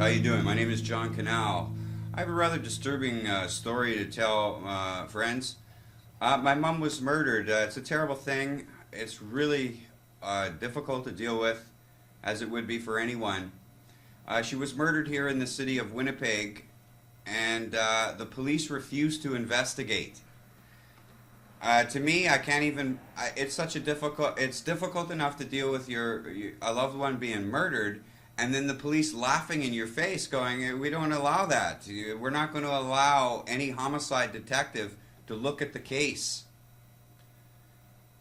how you doing? My name is John Canal. I have a rather disturbing story to tell friends. My mom was murdered. It's a terrible thing. It's really difficult to deal with, as it would be for anyone. She was murdered here in the city of Winnipeg, and the police refused to investigate. To me, I can't even. It's such a difficult. It's difficult enough to deal with a loved one being murdered, and then the police laughing in your face, going, "We don't allow that. We're not going to allow any homicide detective to look at the case."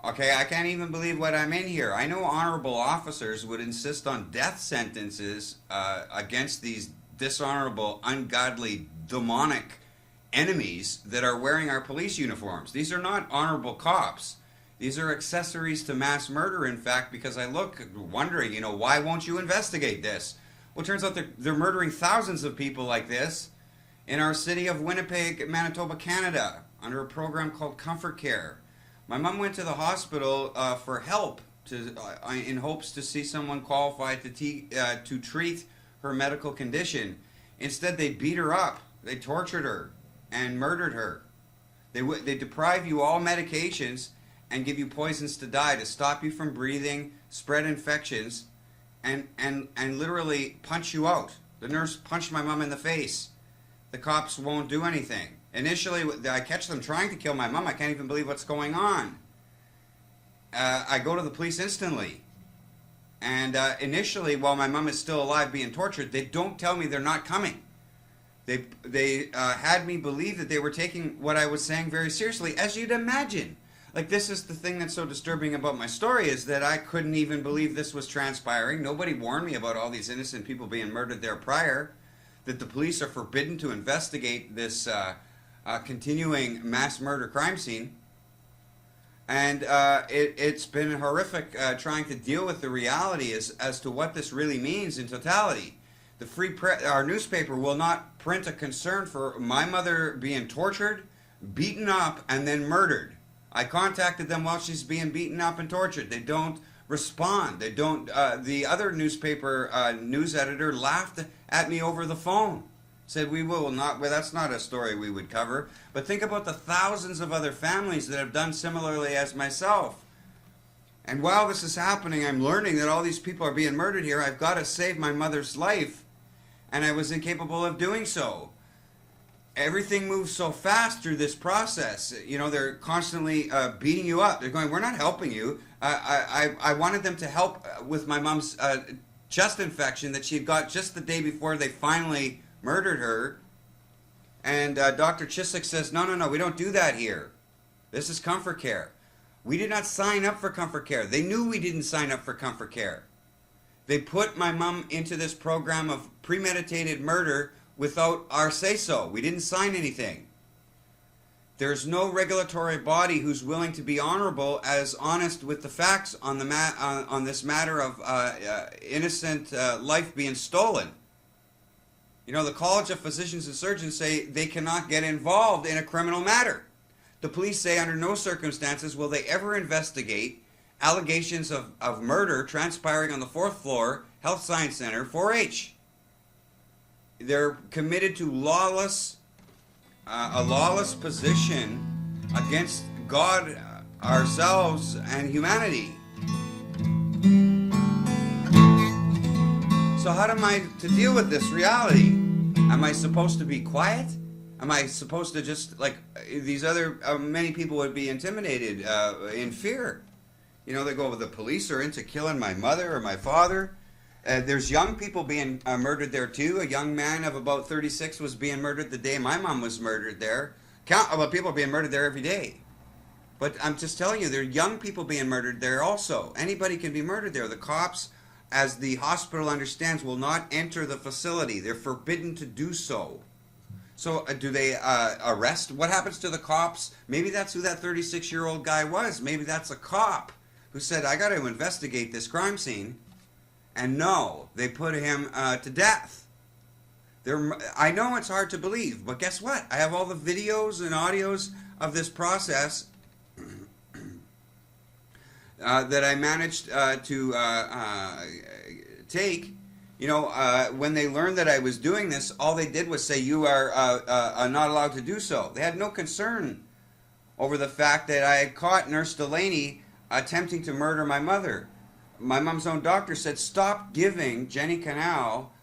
Okay, I can't even believe what I'm in here. I know honorable officers would insist on death sentences against these dishonorable, ungodly, demonic enemies that are wearing our police uniforms. These are not honorable cops. These are accessories to mass murder, in fact, because I look wondering, why won't you investigate this? Well, it turns out they're murdering thousands of people like this in our city of Winnipeg, Manitoba, Canada, under a program called Comfort Care. My mom went to the hospital for help in hopes to see someone qualified to treat her medical condition. Instead, they beat her up, they tortured her, and murdered her. They deprive you all medications and give you poisons to die to stop you from breathing, spread infections, and literally punch you out. The nurse punched my mom in the face. The cops won't do anything. Initially, I catch them trying to kill my mom. I can't even believe what's going on. I go to the police instantly. And initially, while my mom is still alive being tortured, they don't tell me they're not coming. They had me believe that they were taking what I was saying very seriously, as you'd imagine. Like, this is the thing that's so disturbing about my story, is that I couldn't even believe this was transpiring. Nobody warned me about all these innocent people being murdered there prior, that the police are forbidden to investigate this continuing mass murder crime scene. And it's been horrific trying to deal with the reality as to what this really means in totality. Our newspaper will not print a concern for my mother being tortured, beaten up, and then murdered. I contacted them while she's being beaten up and tortured. They don't respond. They don't. The other newspaper news editor laughed at me over the phone. Said, "We will not. Well, that's not a story we would cover." But think about the thousands of other families that have done similarly as myself. And while this is happening, I'm learning that all these people are being murdered here. I've got to save my mother's life, and I was incapable of doing so. Everything moves so fast through this process. They're constantly beating you up. They're going, "We're not helping you." I wanted them to help with my mom's chest infection that she had got just the day before they finally murdered her. And Dr. Chiswick says, no, we don't do that here. This is Comfort Care. We did not sign up for Comfort Care. They knew we didn't sign up for Comfort Care. They put my mom into this program of premeditated murder without our say-so. We didn't sign anything. There's no regulatory body who's willing to be honorable, as honest with the facts on this matter of innocent life being stolen. The College of Physicians and Surgeons say they cannot get involved in a criminal matter. The police say under no circumstances will they ever investigate allegations of murder transpiring on the 4th floor Health Science Center, 4-H. They're committed to a lawless position against God, ourselves, and humanity. So how am I to deal with this reality? Am I supposed to be quiet? Am I supposed to just, like these other, many people would be intimidated in fear? They go, the police are into killing my mother or my father. There's young people being murdered there too. A young man of about 36 was being murdered the day my mom was murdered there. People are being murdered there every day. But I'm just telling you, there are young people being murdered there also. Anybody can be murdered there. The cops, as the hospital understands, will not enter the facility. They're forbidden to do so. So do they arrest? What happens to the cops? Maybe that's who that 36-year-old guy was. Maybe that's a cop who said, "I got to investigate this crime scene." And no, they put him to death. I know it's hard to believe, but guess what? I have all the videos and audios of this process that I managed to take When they learned that I was doing this, all they did was say, you are not allowed to do so. They had no concern over the fact that I had caught Nurse Delaney attempting to murder my mother. My mom's own doctor said, stop giving Jenny Canal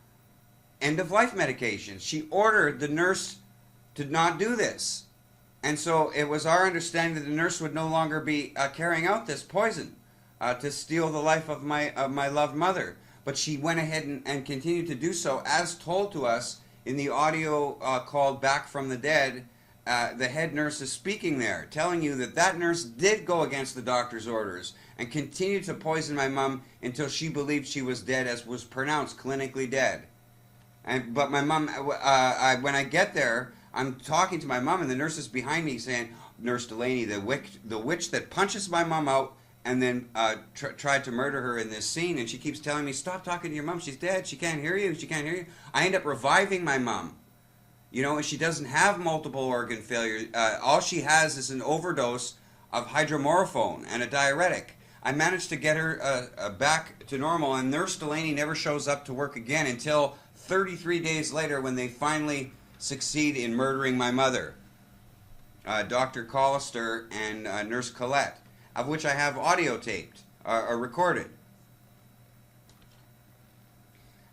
end-of-life medications. She ordered the nurse to not do this. And so it was our understanding that the nurse would no longer be carrying out this poison to steal the life of my loved mother. But she went ahead and continued to do so, as told to us in the audio called Back from the Dead. The head nurse is speaking there, telling you that that nurse did go against the doctor's orders and continued to poison my mom until she believed she was dead, as was pronounced clinically dead. But my mom, when I get there, I'm talking to my mom, and the nurse is behind me saying, Nurse Delaney, the witch that punches my mom out and then tried to murder her in this scene. And she keeps telling me, stop talking to your mom. She's dead. She can't hear you. She can't hear you. I end up reviving my mom. And she doesn't have multiple organ failure. All she has is an overdose of hydromorphone and a diuretic. I managed to get her back to normal, and Nurse Delaney never shows up to work again until 33 days later, when they finally succeed in murdering my mother, Dr. Collister and Nurse Collette, of which I have audio taped or recorded.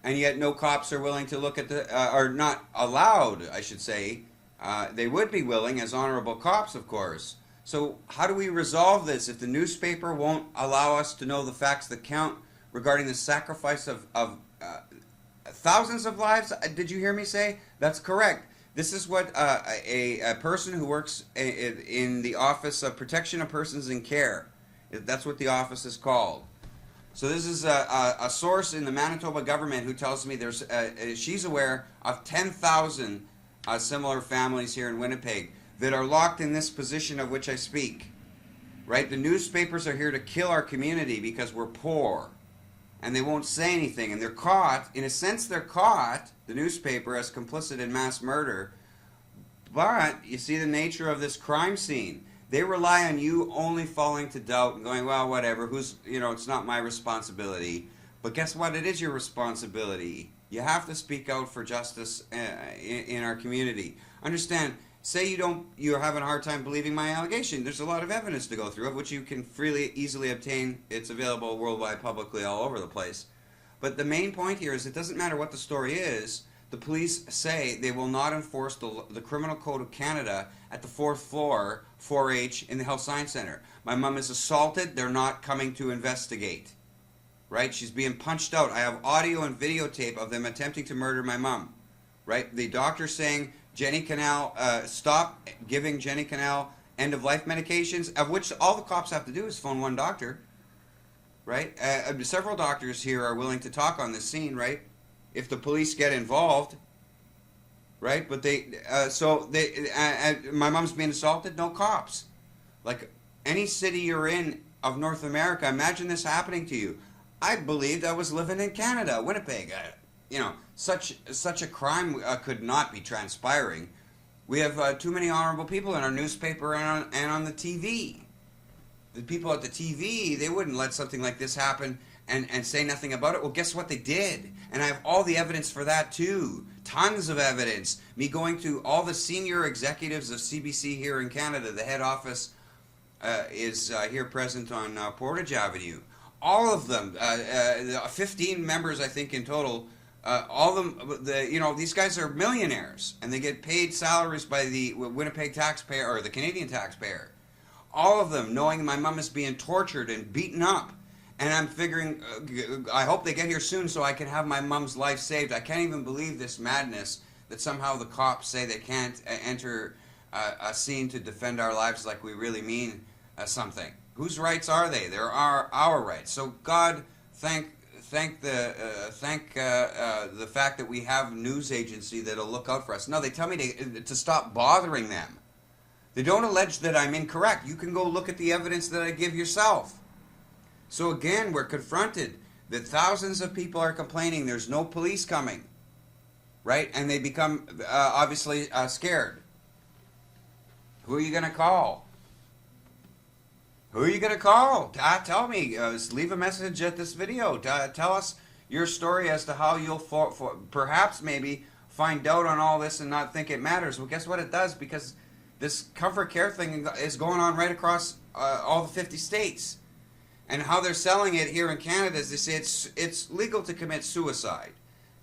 And yet no cops are willing to look at are not allowed, I should say. They would be willing as honorable cops, of course. So how do we resolve this if the newspaper won't allow us to know the facts that count regarding the sacrifice of thousands of lives? Did you hear me say? That's correct. This is what a person who works in the Office of Protection of Persons in Care, that's what the office is called. So this is a source in the Manitoba government who tells me she's aware of 10,000 similar families here in Winnipeg that are locked in this position of which I speak. Right? The newspapers are here to kill our community because we're poor. And they won't say anything. And they're caught, in a sense they're caught, the newspaper, as complicit in mass murder. But you see the nature of this crime scene. They rely on you only falling to doubt and going, well, whatever, it's not my responsibility. But guess what? It is your responsibility. You have to speak out for justice in our community. Understand, say you're having a hard time believing my allegation. There's a lot of evidence to go through, of which you can easily obtain. It's available worldwide, publicly, all over the place. But the main point here is it doesn't matter what the story is. The police say they will not enforce the Criminal Code of Canada at the 4th floor, 4H, in the Health Science Center. My mom is assaulted. They're not coming to investigate. Right? She's being punched out. I have audio and videotape of them attempting to murder my mom. Right? The doctor saying, Jenny Canal, stop giving Jenny Canal end-of-life medications, of which all the cops have to do is phone one doctor. Right? Several doctors here are willing to talk on this scene, right? If the police get involved, right? But my mom's being assaulted, no cops. Like any city you're in of North America, imagine this happening to you. I believed I was living in Canada, Winnipeg. Such a crime could not be transpiring. We have too many honorable people in our newspaper and on the TV. The people at the TV, they wouldn't let something like this happen and say nothing about it. Well, guess what? They did. And I have all the evidence for that too. Tons of evidence. Me going to all the senior executives of CBC here in Canada. The head office is here present on Portage Avenue. All of them, 15 members I think in total, all of them, these guys are millionaires and they get paid salaries by the Winnipeg taxpayer or the Canadian taxpayer. All of them knowing my mom is being tortured and beaten up. And I'm figuring, I hope they get here soon so I can have my mom's life saved. I can't even believe this madness that somehow the cops say they can't enter a scene to defend our lives like we really mean something. Whose rights are they? They're our rights. So God, thank the fact that we have a news agency that'll look out for us. No, they tell me to stop bothering them. They don't allege that I'm incorrect. You can go look at the evidence that I give yourself. So again, we're confronted that thousands of people are complaining there's no police coming, right? And they become obviously scared. Who are you going to call? Who are you going to call? Tell me. Leave a message at this video. Tell us, your story as to how you'll perhaps maybe find out on all this and not think it matters. Well, guess what it does? Because this comfort care thing is going on right across all the 50 states. And how they're selling it here in Canada is they say it's legal to commit suicide.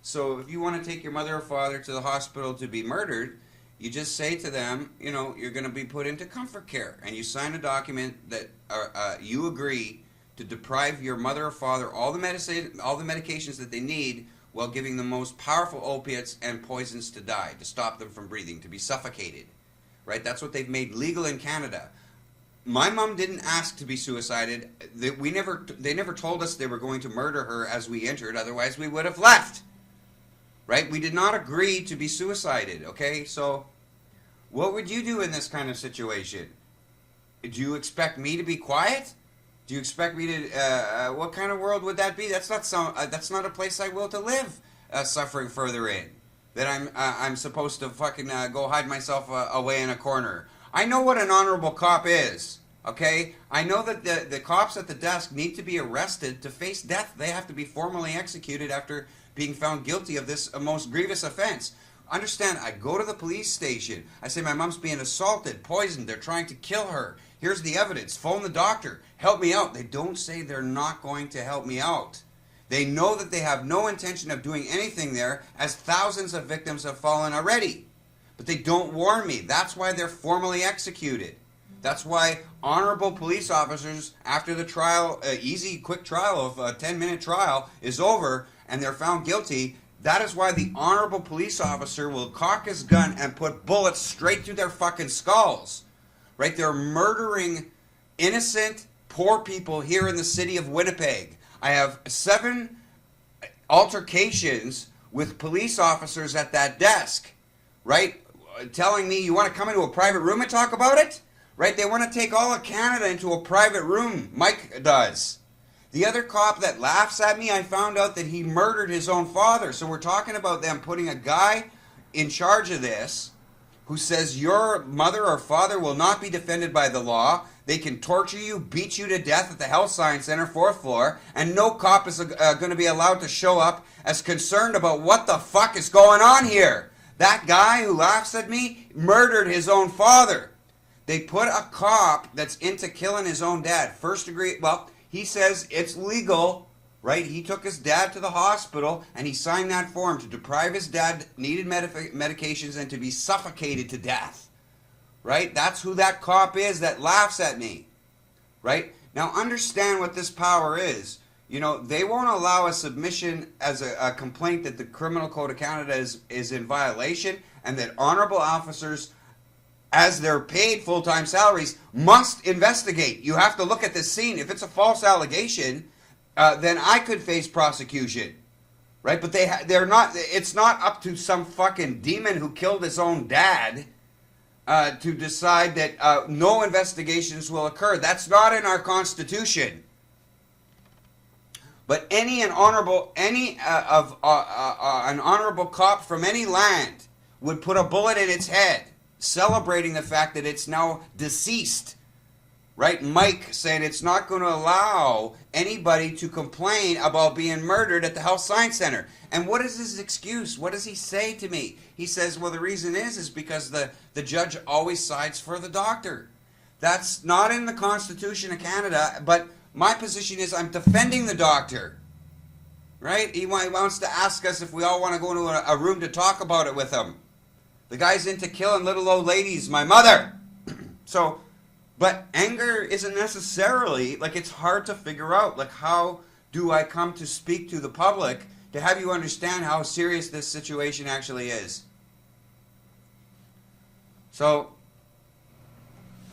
So if you want to take your mother or father to the hospital to be murdered, you just say to them, you know, you're going to be put into comfort care. And you sign a document that you agree to deprive your mother or father all the medications that they need while giving the most powerful opiates and poisons to die, to stop them from breathing, to be suffocated. Right? That's what they've made legal in Canada. My mom didn't ask to be suicided. They never told us they were going to murder her as we entered, otherwise we would have left. Right? We did not agree to be suicided, okay? So, what would you do in this kind of situation? Do you expect me to be quiet? Do you expect me to, what kind of world would that be? That's not a place I will to live, suffering further in. That I'm supposed to fucking go hide myself away in a corner. I know what an honorable cop is, okay? I know that the cops at the desk need to be arrested to face death. They have to be formally executed after being found guilty of this most grievous offense. Understand, I go to the police station. I say my mom's being assaulted, poisoned. They're trying to kill her. Here's the evidence. Phone the doctor. Help me out. They don't say they're not going to help me out. They know that they have no intention of doing anything there, as thousands of victims have fallen already. But they don't warn me. That's why they're formally executed. That's why honorable police officers, after the trial, easy, quick trial of a 10-minute trial is over and they're found guilty, that is why the honorable police officer will cock his gun and put bullets straight through their fucking skulls. Right? They're murdering innocent, poor people here in the city of Winnipeg. I have 7 altercations with police officers at that desk. Right? Telling me, you want to come into a private room and talk about it? Right? They want to take all of Canada into a private room. Mike does. The other cop that laughs at me, I found out that he murdered his own father. So we're talking about them putting a guy in charge of this who says your mother or father will not be defended by the law. They can torture you, beat you to death at the Health Science Center, 4th floor, and no cop is going to be allowed to show up as concerned about what the fuck is going on here. That guy who laughs at me murdered his own father. They put a cop that's into killing his own dad. First degree, well, he says it's legal, right? He took his dad to the hospital and he signed that form to deprive his dad needed medications and to be suffocated to death. Right? That's who that cop is that laughs at me. Right? Now understand what this power is. You know, they won't allow a submission as a complaint that the Criminal Code of Canada is in violation, and that honorable officers, as they're paid full-time salaries, must investigate. You have to look at the scene. If it's a false allegation, then I could face prosecution. Right? But they're not. It's not up to some fucking demon who killed his own dad to decide that no investigations will occur. That's not in our Constitution. But an honorable cop from any land would put a bullet in its head, celebrating the fact that it's now deceased. Right? Mike said it's not going to allow anybody to complain about being murdered at the Health Science Center. And what is his excuse? What does he say to me? He says, well, the reason is because the judge always sides for the doctor. That's not in the Constitution of Canada, but my position is I'm defending the doctor. Right? He wants to ask us if we all want to go into a room to talk about it with him. The guy's into killing little old ladies, my mother. So, but anger isn't necessarily, like, it's hard to figure out, like, how do I come to speak to the public to have you understand how serious this situation actually is? So,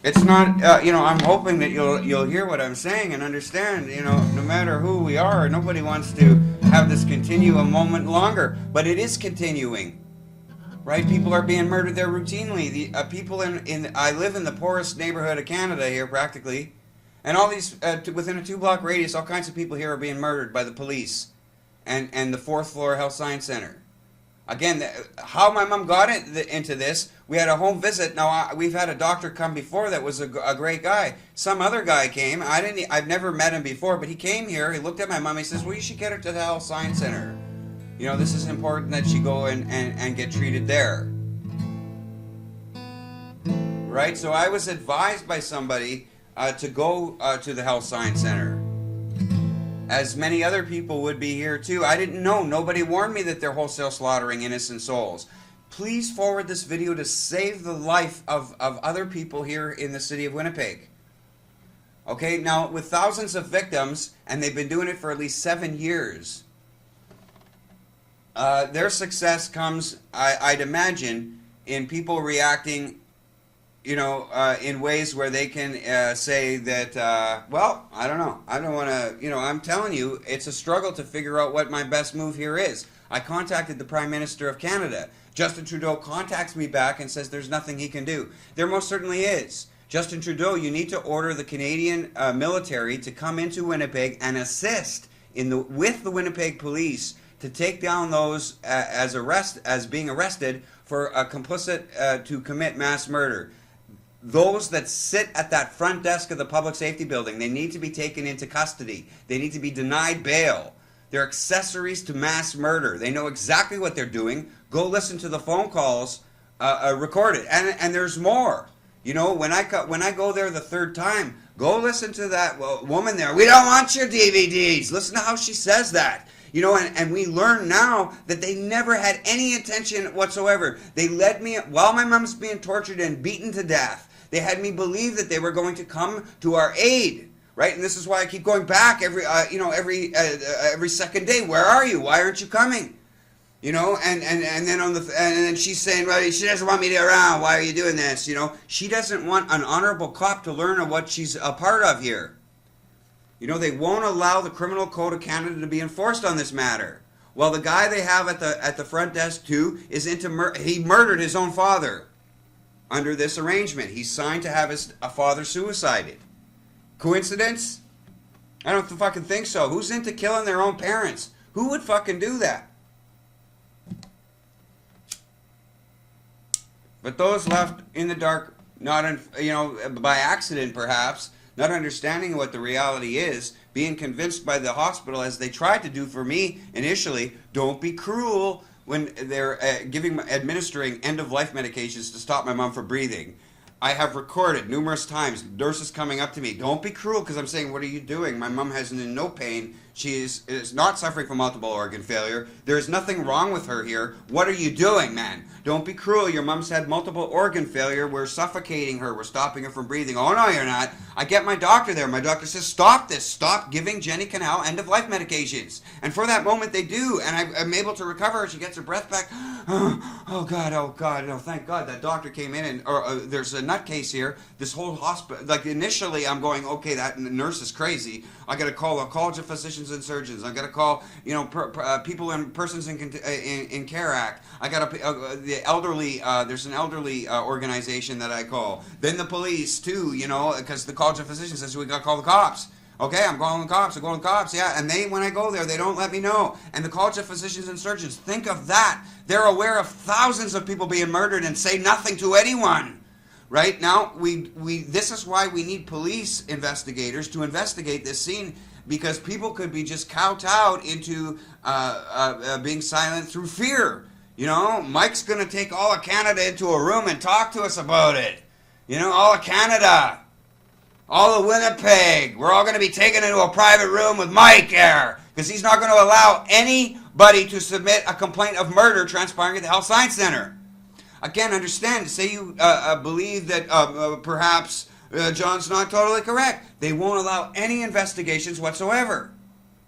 it's not, you know, I'm hoping that you'll hear what I'm saying and understand, you know, no matter who we are, nobody wants to have this continue a moment longer, but it is continuing. Right? People are being murdered there routinely. The people I live in the poorest neighborhood of Canada here, practically, and all these within a 2-block radius, all kinds of people here are being murdered by the police, and the 4th floor Health Science Center. Again, how my mom got into this, we had a home visit. Now, we've had a doctor come before that was a great guy. Some other guy came. I've never met him before, but he came here. He looked at my mom. He says, well, you should get her to the Health Science Center. You know, this is important that she go and get treated there. Right? So I was advised by somebody to go to the Health Science Center. As many other people would be here too. I didn't know. Nobody warned me that they're wholesale slaughtering innocent souls. Please forward this video to save the life of other people here in the city of Winnipeg. Okay, now with thousands of victims, and they've been doing it for at least 7 years, their success comes, I'd imagine, in people reacting, you know, in ways where they can say that, well, I don't know. I don't want to, you know, I'm telling you, it's a struggle to figure out what my best move here is. I contacted the Prime Minister of Canada. Justin Trudeau contacts me back and says there's nothing he can do. There most certainly is. Justin Trudeau, you need to order the Canadian military to come into Winnipeg and assist with the Winnipeg police to take down those as being arrested for complicit to commit mass murder. Those that sit at that front desk of the public safety building, they need to be taken into custody. They need to be denied bail. They're accessories to mass murder. They know exactly what they're doing. Go listen to the phone calls recorded. And there's more. You know, when I go there the third time, go listen to that woman there. We don't want your DVDs. Listen to how she says that. You know, and we learn now that they never had any intention whatsoever. They led me, while my mom's being tortured and beaten to death, they had me believe that they were going to come to our aid, right? And this is why I keep going back every second day. Where are you? Why aren't you coming? You know, and then she's saying, well, she doesn't want me around. Why are you doing this? You know, she doesn't want an honorable cop to learn of what she's a part of here. You know, they won't allow the Criminal Code of Canada to be enforced on this matter. Well, the guy they have at the front desk too is he murdered his own father under this arrangement. He signed to have his father suicided. Coincidence? I don't fucking think so. Who's into killing their own parents? Who would fucking do that? But those left in the dark, not by accident perhaps, not understanding what the reality is, being convinced by the hospital, as they tried to do for me initially, don't be cruel when they're administering end-of-life medications to stop my mom from breathing. I have recorded numerous times nurses coming up to me, don't be cruel, because I'm saying, what are you doing? My mom has no pain. She is not suffering from multiple organ failure. There's nothing wrong with her here. What are you doing, man? Don't be cruel. Your mom's had multiple organ failure. We're suffocating her. We're stopping her from breathing. Oh, no, you're not. I get my doctor there. My doctor says, stop this. Stop giving Jenny Canal end-of-life medications. And for that moment, they do. And I'm able to recover her. She gets her breath back. Oh, God. No, thank God that doctor came in. And there's a nutcase here. This whole hospital. Like, initially, I'm going, okay, that nurse is crazy. I got to call a college of physicians and surgeons. I got to call, people and persons in Care Act. I got to the elderly. There's an elderly organization that I call. Then the police too. Because the college of physicians says we got to call the cops. Okay, I'm calling the cops. I'm calling the cops. Yeah, and when I go there, they don't let me know. And the college of physicians and surgeons, think of that. They're aware of thousands of people being murdered and say nothing to anyone. Right now, this is why we need police investigators to investigate this scene, because people could be just kowtowed into being silent through fear. Mike's going to take all of Canada into a room and talk to us about it. All of Canada, all of Winnipeg, we're all going to be taken into a private room with Mike there, because he's not going to allow anybody to submit a complaint of murder transpiring at the Health Science Center. Again, understand, say you believe that perhaps John's not totally correct. They won't allow any investigations whatsoever.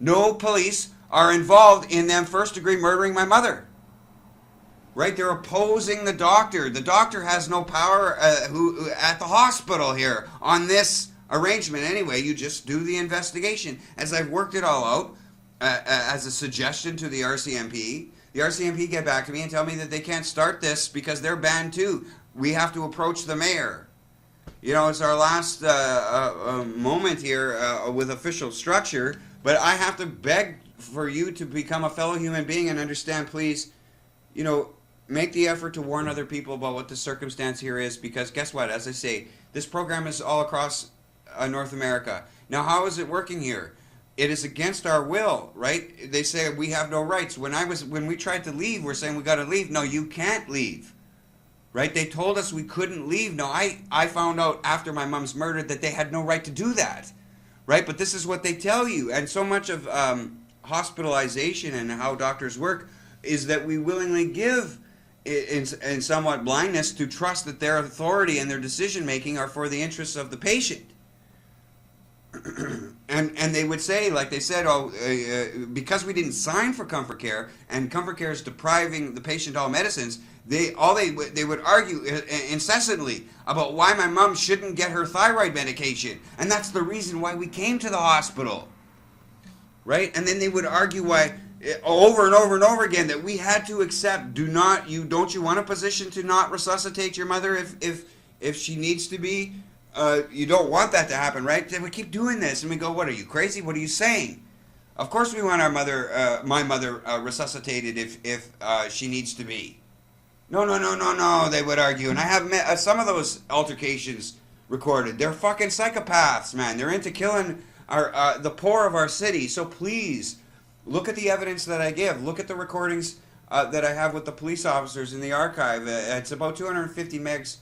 No police are involved in them first-degree murdering my mother. Right? They're opposing the doctor. The doctor has no power at the hospital here on this arrangement. Anyway, you just do the investigation. As I've worked it all out as a suggestion to the RCMP, the RCMP get back to me and tell me that they can't start this because they're banned too. We have to approach the mayor. It's our last moment here with official structure, but I have to beg for you to become a fellow human being and understand, please, you know, make the effort to warn other people about what the circumstance here is, because guess what? As I say, this program is all across North America. Now, how is it working here? It is against our will, right? They say we have no rights. When we tried to leave, we're saying we got to leave. No, you can't leave, right? They told us we couldn't leave. No, I found out after my mom's murder that they had no right to do that, right? But this is what they tell you, and so much of hospitalization and how doctors work is that we willingly give in somewhat blindness to trust that their authority and their decision making are for the interests of the patient. and they would say, like they said, because we didn't sign for comfort care, and comfort care is depriving the patient all medicines, they would argue incessantly about why my mom shouldn't get her thyroid medication, and that's the reason why we came to the hospital, right? And then they would argue why over and over and over again that we had to accept. Don't you want a position to not resuscitate your mother if she needs to be? You don't want that to happen, right? Then we keep doing this, and we go, "What are you, crazy? What are you saying?" Of course, we want my mother, resuscitated if she needs to be. No. They would argue, and I have met some of those altercations recorded. They're fucking psychopaths, man. They're into killing the poor of our city. So please, look at the evidence that I give. Look at the recordings that I have with the police officers in the archive. It's about 250 megs.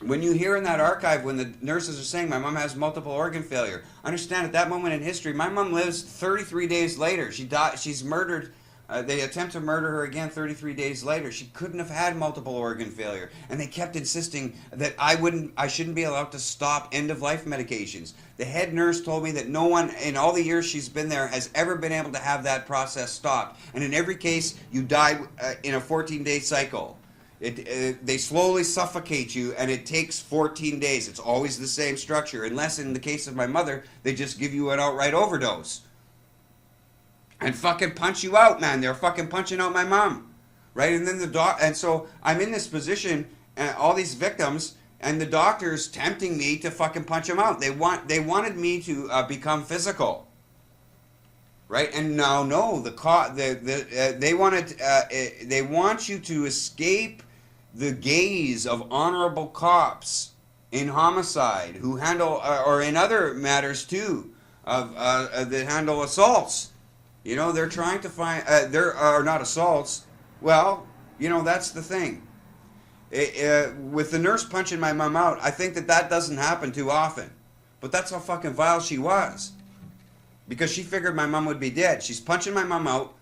When you hear in that archive when the nurses are saying my mom has multiple organ failure, understand at that moment in history, my mom lives 33 days later. She died. She's murdered. They attempt to murder her again 33 days later. She couldn't have had multiple organ failure, and they kept insisting that I shouldn't be allowed to stop end-of-life medications. The head nurse told me that no one in all the years she's been there has ever been able to have that process stopped. And in every case, you die in a 14-day cycle. They slowly suffocate you, and it takes 14 days. It's always the same structure, unless in the case of my mother, they just give you an outright overdose. And fucking punch you out, man. They're fucking punching out my mom, right? And then and so I'm in this position, all these victims, and the doctors tempting me to fucking punch them out. They wanted me to become physical, right? And now, no, they want you to escape the gaze of honorable cops in homicide who handle, or in other matters too, that handle assaults. You know, they're trying to find, there are not assaults. Well, you know, that's the thing. With the nurse punching my mom out, I think that doesn't happen too often. But that's how fucking vile she was. Because she figured my mom would be dead. She's punching my mom out,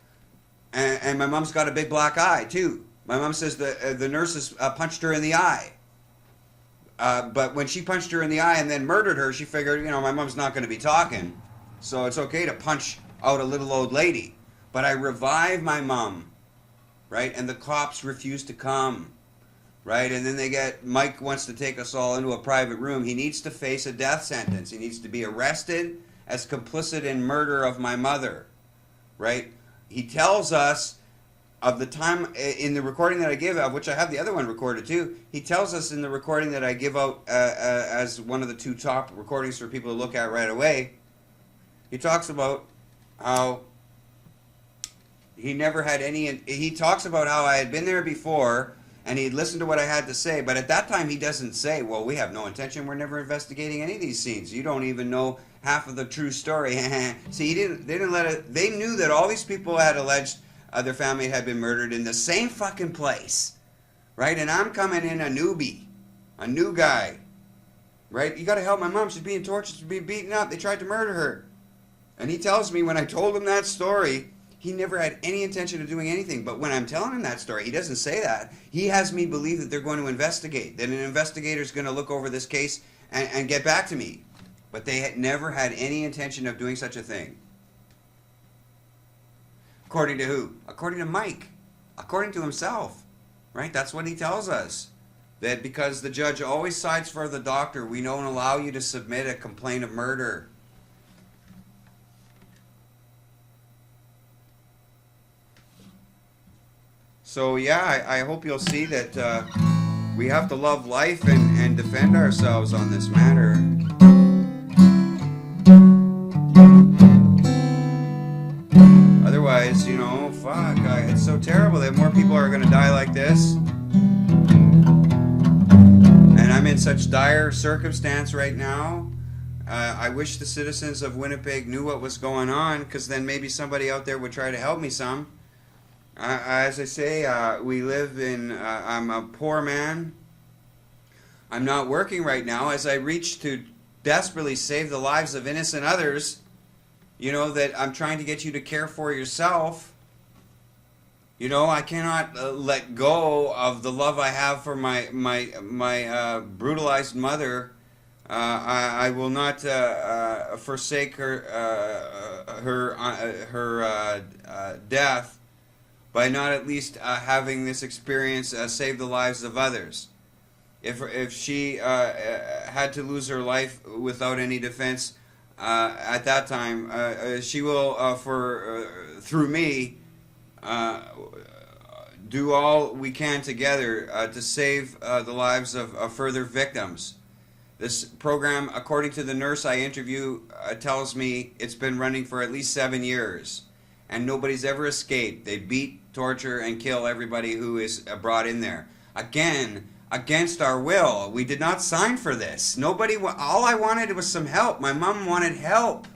and my mom's got a big black eye, too. My mom says the nurses punched her in the eye. But when she punched her in the eye and then murdered her, she figured, you know, my mom's not going to be talking, so it's okay to punch out a little old lady. But I revive my mom, right? And the cops refuse to come, right? And then Mike wants to take us all into a private room. He needs to face a death sentence. He needs to be arrested as complicit in murder of my mother, right? He tells us of the time in the recording that I give out, which I have the other one recorded too. He tells us in the recording that I give out as one of the two top recordings for people to look at right away. He talks about how he never had any. He talks about how I had been there before and he'd listened to what I had to say, but at that time he doesn't say, "Well, we have no intention. We're never investigating any of these scenes. You don't even know half of the true story." See, they didn't let it. They knew that all these people had alleged their family had been murdered in the same fucking place, right? And I'm coming in a newbie, a new guy, right? You got to help my mom. She's being tortured. She's being beaten up. They tried to murder her. And he tells me when I told him that story, he never had any intention of doing anything. But when I'm telling him that story, he doesn't say that. He has me believe that they're going to investigate, that an investigator is going to look over this case and get back to me. But they had never had any intention of doing such a thing. According to who? According to Mike. According to himself. Right? That's what he tells us. That because the judge always sides for the doctor, we don't allow you to submit a complaint of murder. So yeah, I hope you'll see that we have to love life and defend ourselves on this matter. Otherwise, you know, fuck, it's so terrible that more people are going to die like this. And I'm in such dire circumstance right now. I wish the citizens of Winnipeg knew what was going on, because then maybe somebody out there would try to help me some. As I say, we live in, I'm a poor man. I'm not working right now as I reach to desperately save the lives of innocent others. You know, that I'm trying to get you to care for yourself. You know, I cannot let go of the love I have for my brutalized mother. I will not forsake her death by not at least having this experience save the lives of others. If she had to lose her life without any defense at that time, she will, through me, do all we can together to save the lives of further victims. This program, according to the nurse I interview, tells me it's been running for at least 7 years, and nobody's ever escaped. They beat, torture, and kill everybody who is brought in there. Again, against our will. We did not sign for this. All I wanted was some help. My mom wanted help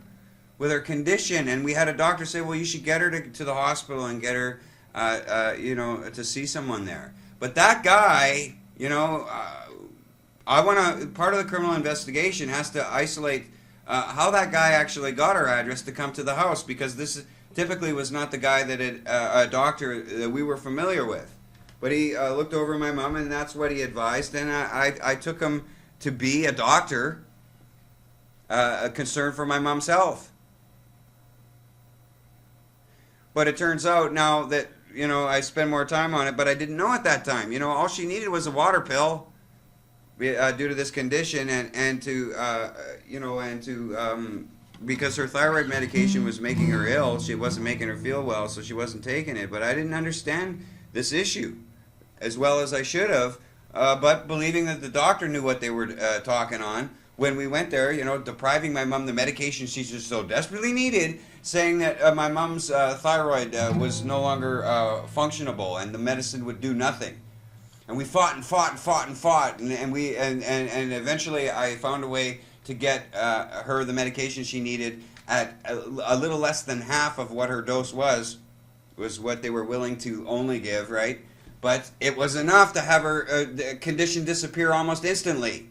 with her condition, and we had a doctor say, well, you should get her to the hospital and get her, to see someone there. But that guy, part of the criminal investigation has to isolate how that guy actually got our address to come to the house, because this typically was not the guy that a doctor that we were familiar with. But he looked over my mom, and that's what he advised, and I took him to be a doctor concerned for my mom's health. But it turns out now that, I spend more time on it, but I didn't know at that time. All she needed was a water pill due to this condition, because her thyroid medication was making her ill. She wasn't making her feel well, so she wasn't taking it. But I didn't understand this issue as well as I should have, but believing that the doctor knew what they were talking on. When we went there, depriving my mom the medication she just so desperately needed, saying that my mom's thyroid was no longer functionable and the medicine would do nothing. And we fought and fought and fought and fought, and eventually I found a way to get her the medication she needed at a little less than half of what her dose was what they were willing to only give, right? But it was enough to have her condition disappear almost instantly.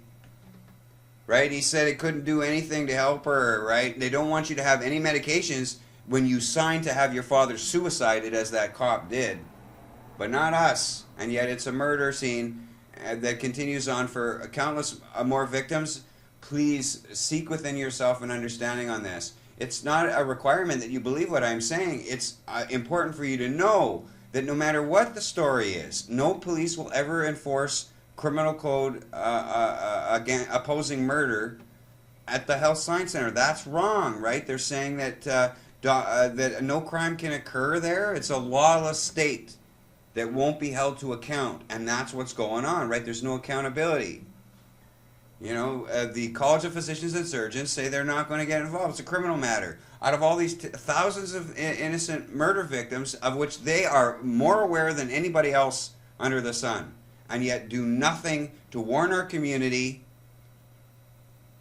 Right? He said it couldn't do anything to help her, right? They don't want you to have any medications when you sign to have your father suicided, as that cop did. But not us. And yet it's a murder scene that continues on for countless more victims. Please seek within yourself an understanding on this. It's not a requirement that you believe what I'm saying. It's important for you to know that no matter what the story is, no police will ever enforce criminal code again opposing murder at the Health Science Center. That's wrong, right? They're saying that that no crime can occur there. It's a lawless state that won't be held to account, and that's what's going on, right? There's no accountability. The College of Physicians and Surgeons say they're not going to get involved. It's a criminal matter. Out of all these thousands of innocent murder victims, of which they are more aware than anybody else under the sun, and yet do nothing to warn our community.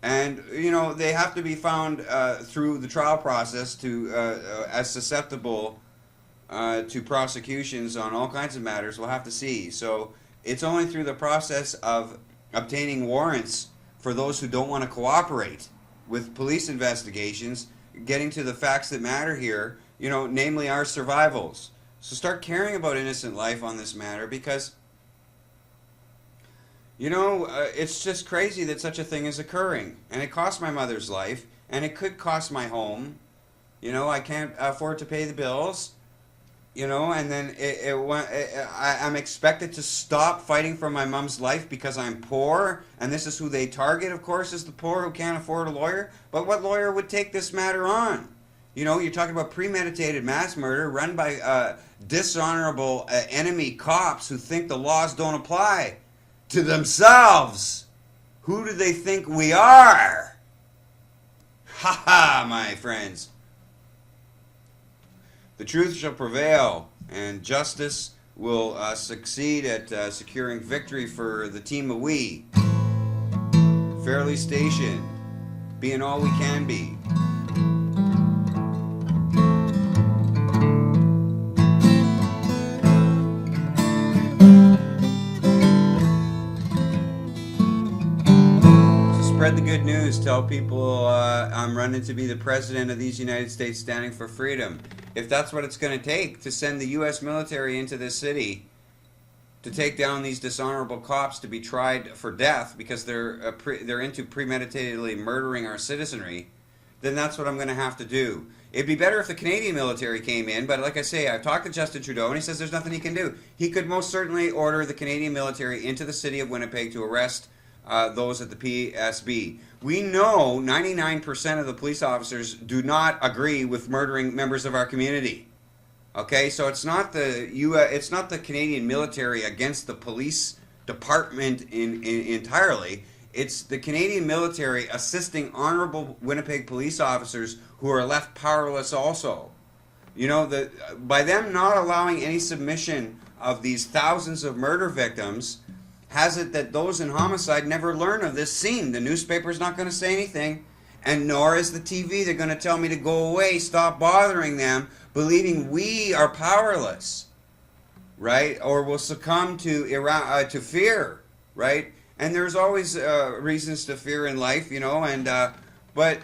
And they have to be found through the trial process to as susceptible to prosecutions on all kinds of matters. We'll have to see. So it's only through the process of obtaining warrants for those who don't want to cooperate with police investigations, getting to the facts that matter here, namely our survivals. So start caring about innocent life on this matter, because it's just crazy that such a thing is occurring. And it cost my mother's life, and it could cost my home. I can't afford to pay the bills. And then I'm expected to stop fighting for my mom's life because I'm poor, and this is who they target, of course, is the poor who can't afford a lawyer. But what lawyer would take this matter on? You're talking about premeditated mass murder run by dishonorable enemy cops who think the laws don't apply to themselves. Who do they think we are? Ha ha, my friends. The truth shall prevail. And justice will succeed at securing victory for the team of we. Fairly stationed, being all we can be. Spread the good news. Tell people I'm running to be the president of these United States standing for freedom. If that's what it's going to take to send the U.S. military into this city to take down these dishonorable cops to be tried for death because they're into premeditatedly murdering our citizenry, then that's what I'm going to have to do. It'd be better if the Canadian military came in, but like I say, I've talked to Justin Trudeau and he says there's nothing he can do. He could most certainly order the Canadian military into the city of Winnipeg to arrest those at the PSB. We know 99% of the police officers do not agree with murdering members of our community. Okay, so it's not the Canadian military against the police department entirely. It's the Canadian military assisting honorable Winnipeg police officers who are left powerless also. You know, by them not allowing any submission of these thousands of murder victims, has it that those in homicide never learn of this scene. The newspaper's not going to say anything, and nor is the TV. They're going to tell me to go away, stop bothering them, believing we are powerless, right? Or will succumb to fear, right? And there's always reasons to fear in life, you know. And but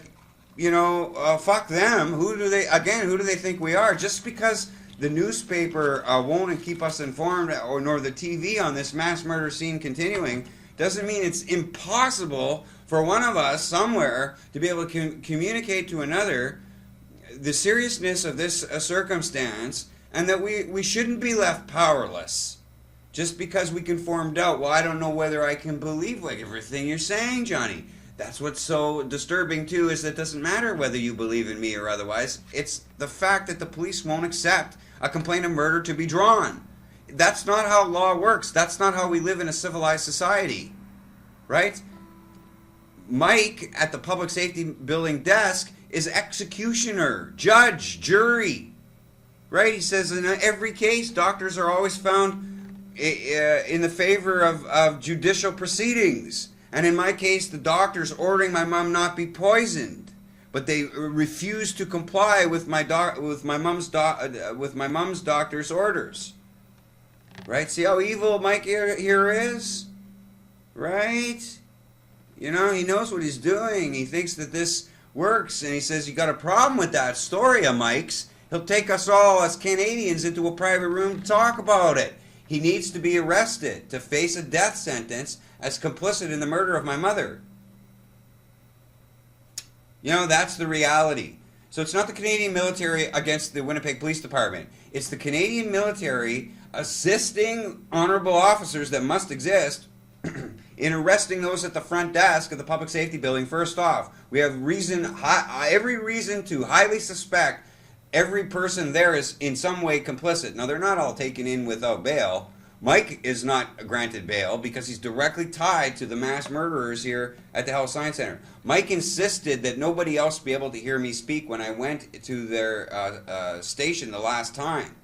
you know, fuck them. Who do they think we are? Just because the newspaper won't keep us informed, or nor the TV on this mass murder scene continuing, doesn't mean it's impossible for one of us somewhere to be able to communicate to another the seriousness of this circumstance, and that we shouldn't be left powerless just because we can form doubt. Well, I don't know whether I can believe like everything you're saying, Johnny. That's what's so disturbing too, is that it doesn't matter whether you believe in me or otherwise. It's the fact that the police won't accept a complaint of murder to be drawn. That's not how law works. That's not how we live in a civilized society, right? Mike at the public safety building desk is executioner, judge, jury, right? He says in every case, doctors are always found in the favor of judicial proceedings. And in my case, the doctor's ordering my mom not be poisoned, but they refuse to comply with my mom's doctor's orders. Right? See how evil Mike here is? Right? You know, he knows what he's doing. He thinks that this works, and he says, you got a problem with that story of Mike's? He'll take us all as Canadians into a private room to talk about it. He needs to be arrested to face a death sentence as complicit in the murder of my mother. You know, that's the reality. So it's not the Canadian military against the Winnipeg Police Department. It's the Canadian military assisting honorable officers that must exist in arresting those at the front desk of the public safety building. First off, we have every reason to highly suspect every person there is in some way complicit. Now, they're not all taken in without bail. Mike is not granted bail because he's directly tied to the mass murderers here at the Health Science Center. Mike insisted that nobody else be able to hear me speak when I went to their station the last time.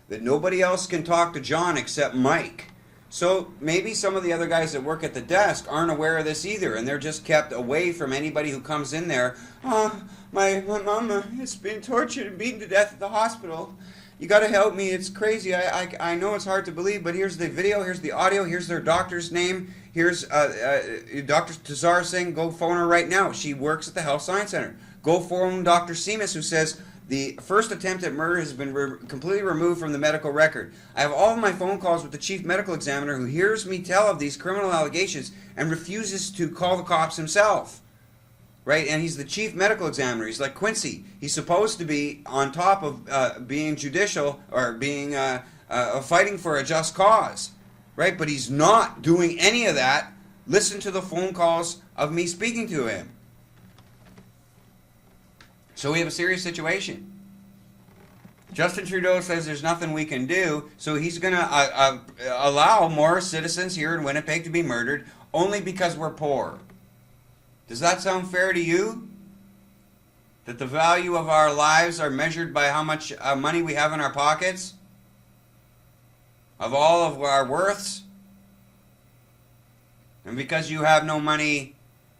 That nobody else can talk to John except Mike. So maybe some of the other guys that work at the desk aren't aware of this either, and they're just kept away from anybody who comes in there. Oh, my mama is being tortured and beaten to death at the hospital. You got to help me. It's crazy. I know it's hard to believe, but here's the video, here's the audio, here's their doctor's Name. Here's Dr. Tazar saying, go phone her right now. She works at the Health Science Center. Go phone Dr. Seamus, who says the first attempt at murder has been completely removed from the medical record. I have all of my phone calls with the chief medical examiner, who hears me tell of these criminal allegations and refuses to call the cops himself. Right? And he's the chief medical examiner. He's like Quincy. He's supposed to be on top of being judicial or being fighting for a just cause. Right? But he's not doing any of that. Listen to the phone calls of me speaking to him. So we have a serious situation. Justin Trudeau says there's nothing we can do, so he's going to allow more citizens here in Winnipeg to be murdered only because we're poor. Does that sound fair to you? That the value of our lives are measured by how much money we have in our pockets? of all of our worths. And because you have no money,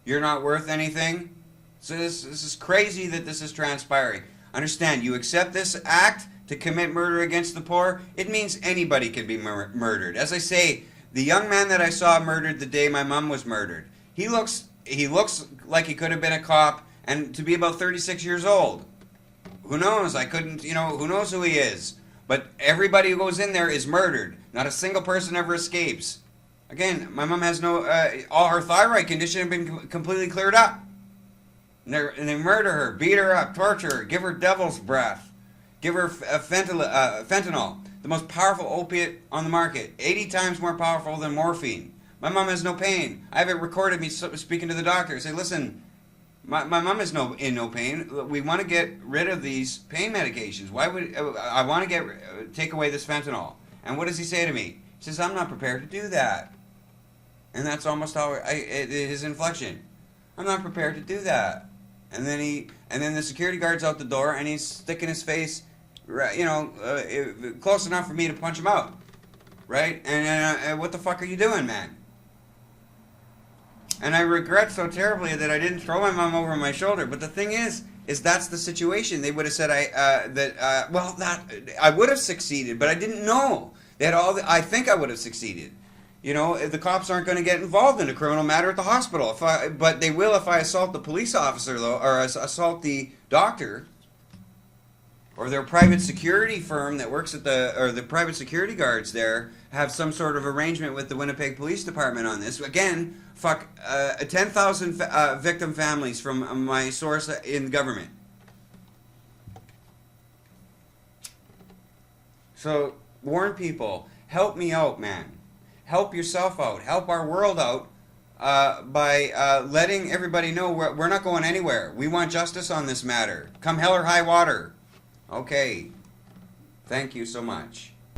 you're not worth anything. So this is crazy that this is transpiring. Understand, you accept this act to commit murder against the poor, it means anybody can be murdered. As I say, the young man that I saw murdered the day my mom was murdered, he looks like he could have been a cop and to be about 36 years old. Who knows? I couldn't, who knows who he is. But everybody who goes in there is murdered. Not a single person ever escapes. Again, my mom has no, all her thyroid condition had been completely cleared up. And they murder her, beat her up, torture her, give her devil's breath, give her fentanyl, the most powerful opiate on the market, 80 times more powerful than morphine. My mom has no pain. I have it recorded me speaking to the doctor. I say, listen, my mom is in no pain. We want to get rid of these pain medications. Why would I want to take away this fentanyl? And what does he say to me? He says, I'm not prepared to do that. And that's almost how his inflection. I'm not prepared to do that. And then the security guard's out the door, and he's sticking his face, close enough for me to punch him out, right? And what the fuck are you doing, man? And I regret so terribly that I didn't throw my mom over my shoulder. But the thing is that's the situation. They would have said I would have succeeded, but I didn't know. They had I think I would have succeeded. The cops aren't going to get involved in a criminal matter at the hospital. But they will if I assault the police officer, though, or assault the doctor, or their private security firm that works at the private security guards there have some sort of arrangement with the Winnipeg Police Department on this. Again, 10,000 victim families from my source in government. So warn people, help me out, man. Help yourself out. Help our world out by letting everybody know we're not going anywhere. We want justice on this matter. Come hell or high water. Okay. Thank you so much.